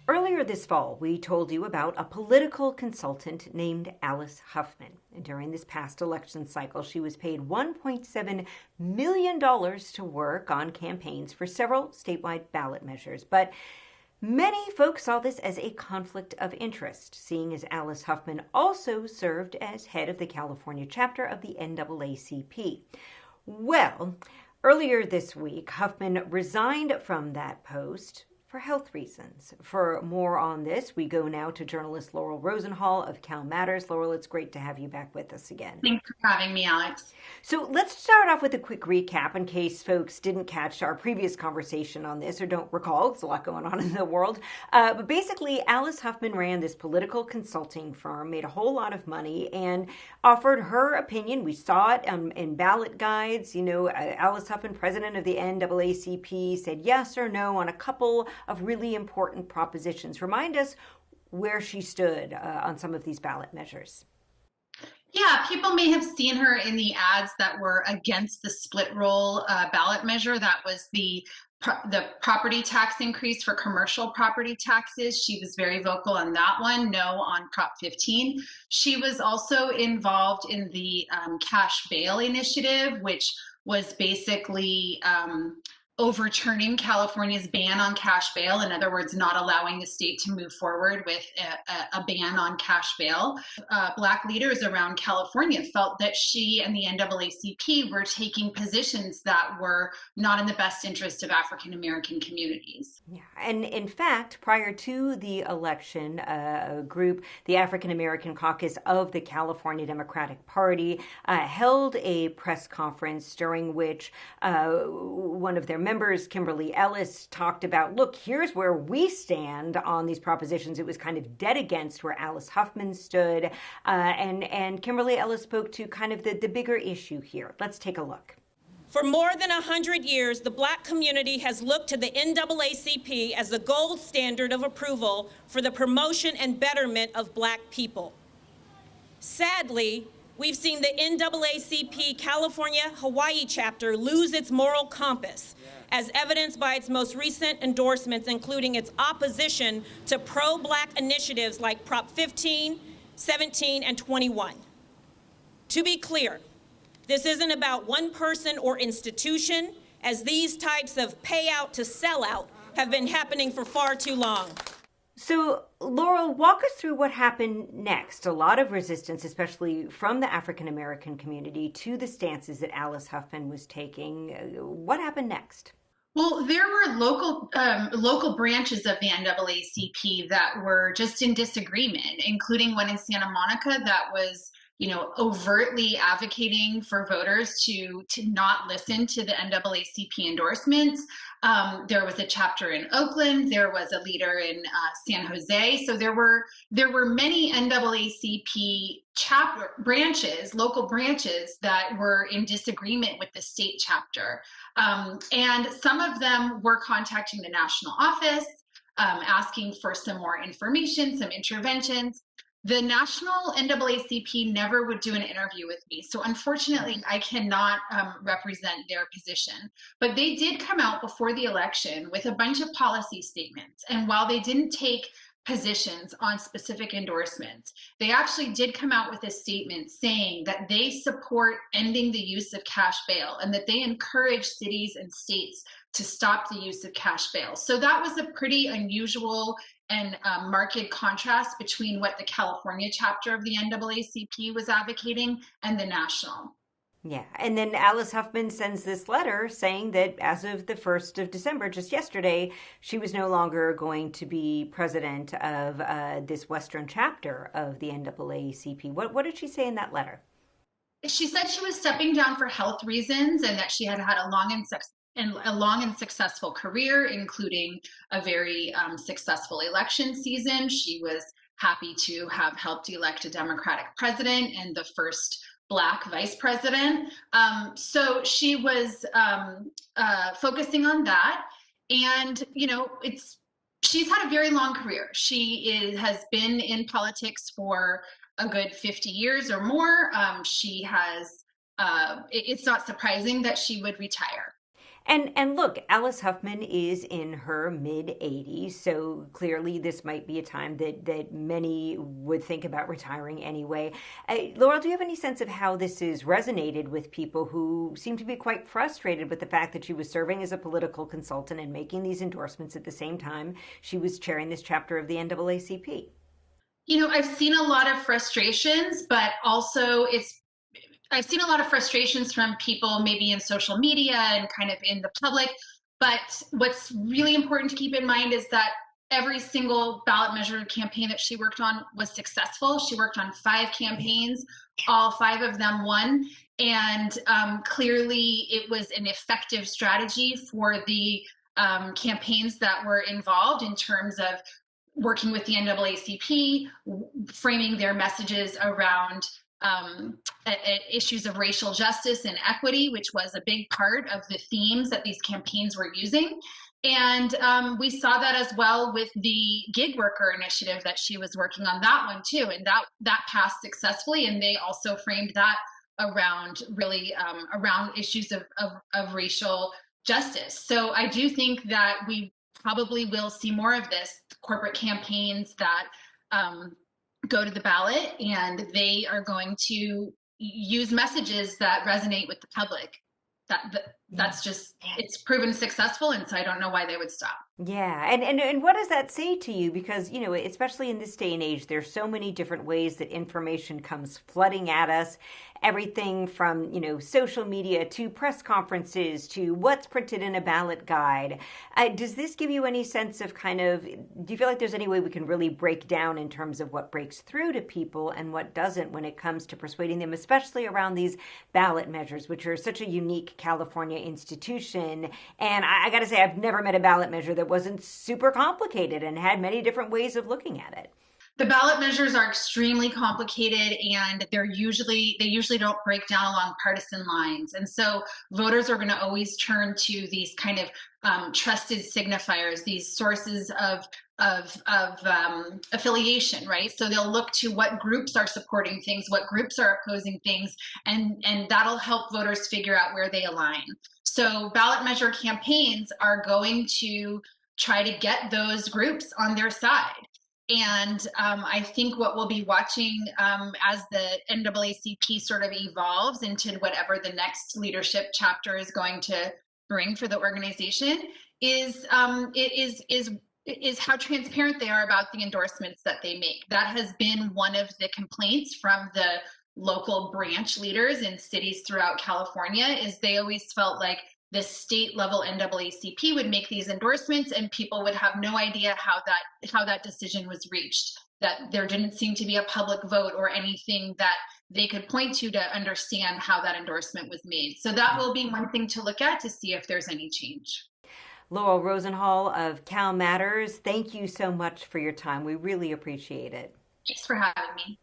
Earlier this fall, we told you about a political consultant named Alice Huffman. And during this past election cycle, she was paid $1.7 million to work on campaigns for several statewide ballot measures. But many folks saw this as a conflict of interest, seeing as Alice Huffman also served as head of the California chapter of the NAACP. Well, earlier this week, Huffman resigned from that post for health reasons. For more on this, we go now to journalist Laurel Rosenhall of CalMatters. Laurel, it's great to have you back with us again. Thanks for having me, Alex. So let's start off with a quick recap in case folks didn't catch our previous conversation on this or don't recall. There's a lot going on in the world. But basically, Alice Huffman ran this political consulting firm, made a whole lot of money, and offered her opinion. We saw it in ballot guides. Alice Huffman, president of the NAACP, said yes or no on a couple of really important propositions. Remind us where she stood on some of these ballot measures. Yeah, people may have seen her in the ads that were against the split roll ballot measure. That was the property tax increase for commercial property taxes. She was very vocal on that one, no on Prop 15. She was also involved in the cash bail initiative, which was basically overturning California's ban on cash bail. In other words, not allowing the state to move forward with a ban on cash bail. Black leaders around California felt that she and the NAACP were taking positions that were not in the best interest of African American communities. Yeah, and in fact, prior to the election, a group, the African American Caucus of the California Democratic Party, held a press conference during which one of their members, Kimberly Ellis, talked about, look, here's where we stand on these propositions. It was kind of dead against where Alice Huffman stood. And Kimberly Ellis spoke to kind of the bigger issue here. Let's take a look. For more than 100 years, the Black community has looked to the NAACP as the gold standard of approval for the promotion and betterment of Black people. Sadly, we've seen the NAACP California-Hawaii chapter lose its moral compass, as evidenced by its most recent endorsements, including its opposition to pro-Black initiatives like Prop 15, 17, and 21. To be clear, this isn't about one person or institution, as these types of payout to sellout have been happening for far too long. So, Laurel, walk us through what happened next. A lot of resistance, especially from the African American community, to the stances that Alice Huffman was taking. What happened next? Well, there were local branches of the NAACP that were just in disagreement, including one in Santa Monica that was overtly advocating for voters to not listen to the NAACP endorsements. There was a chapter in Oakland. There was a leader in San Jose. So there were many NAACP local branches that were in disagreement with the state chapter. And some of them were contacting the national office, asking for some more information, some interventions. The national NAACP never would do an interview with me. So unfortunately, I cannot represent their position. But they did come out before the election with a bunch of policy statements. And while they didn't take positions on specific endorsements, they actually did come out with a statement saying that they support ending the use of cash bail and that they encourage cities and states to stop the use of cash bail. So that was a pretty unusual and marked contrast between what the California chapter of the NAACP was advocating and the national. Yeah, and then Alice Huffman sends this letter saying that as of the 1st of December, just yesterday, she was no longer going to be president of this Western chapter of the NAACP. What did she say in that letter? She said she was stepping down for health reasons and that she had had a long and successful career, including a very successful election season. She was happy to have helped elect a Democratic president and the first Black vice president. So she was focusing on that. And, she's had a very long career. She has been in politics for a good 50 years or more. She has, it's not surprising that she would retire. And look, Alice Huffman is in her mid-80s, so clearly this might be a time that many would think about retiring anyway. Laurel, do you have any sense of how this has resonated with people who seem to be quite frustrated with the fact that she was serving as a political consultant and making these endorsements at the same time she was chairing this chapter of the NAACP? I've seen a lot of frustrations, but also I've seen a lot of frustrations from people maybe in social media and kind of in the public. But what's really important to keep in mind is that every single ballot measure campaign that she worked on was successful. She worked on 5 campaigns, all 5 of them won. And clearly it was an effective strategy for the campaigns that were involved in terms of working with the NAACP, framing their messages around issues of racial justice and equity, which was a big part of the themes that these campaigns were using. And we saw that as well with the gig worker initiative that she was working on, that one too. And that passed successfully. And they also framed that around really around issues of racial justice. So I do think that we probably will see more of this, corporate campaigns that go to the ballot, and they are going to use messages that resonate with the public. That's just, it's proven successful, and so I don't know why they would stop. Yeah, and what does that say to you? Because, especially in this day and age, there's so many different ways that information comes flooding at us. Everything from, social media to press conferences to what's printed in a ballot guide. Does this give you any sense of do you feel like there's any way we can really break down in terms of what breaks through to people and what doesn't when it comes to persuading them, especially around these ballot measures, which are such a unique California institution? And I got to say, I've never met a ballot measure that wasn't super complicated and had many different ways of looking at it. The ballot measures are extremely complicated, and they usually don't break down along partisan lines. And so voters are going to always turn to these kind of trusted signifiers, these sources of affiliation, right? So they'll look to what groups are supporting things, what groups are opposing things, and that'll help voters figure out where they align. So ballot measure campaigns are going to try to get those groups on their side. And I think what we'll be watching as the NAACP sort of evolves into whatever the next leadership chapter is going to bring for the organization is how transparent they are about the endorsements that they make. That has been one of the complaints from the local branch leaders in cities throughout California, is they always felt like the state level NAACP would make these endorsements and people would have no idea how that decision was reached, that there didn't seem to be a public vote or anything that they could point to understand how that endorsement was made. So that will be one thing to look at to see if there's any change. Laurel Rosenhall of CalMatters, thank you so much for your time. We really appreciate it. Thanks for having me.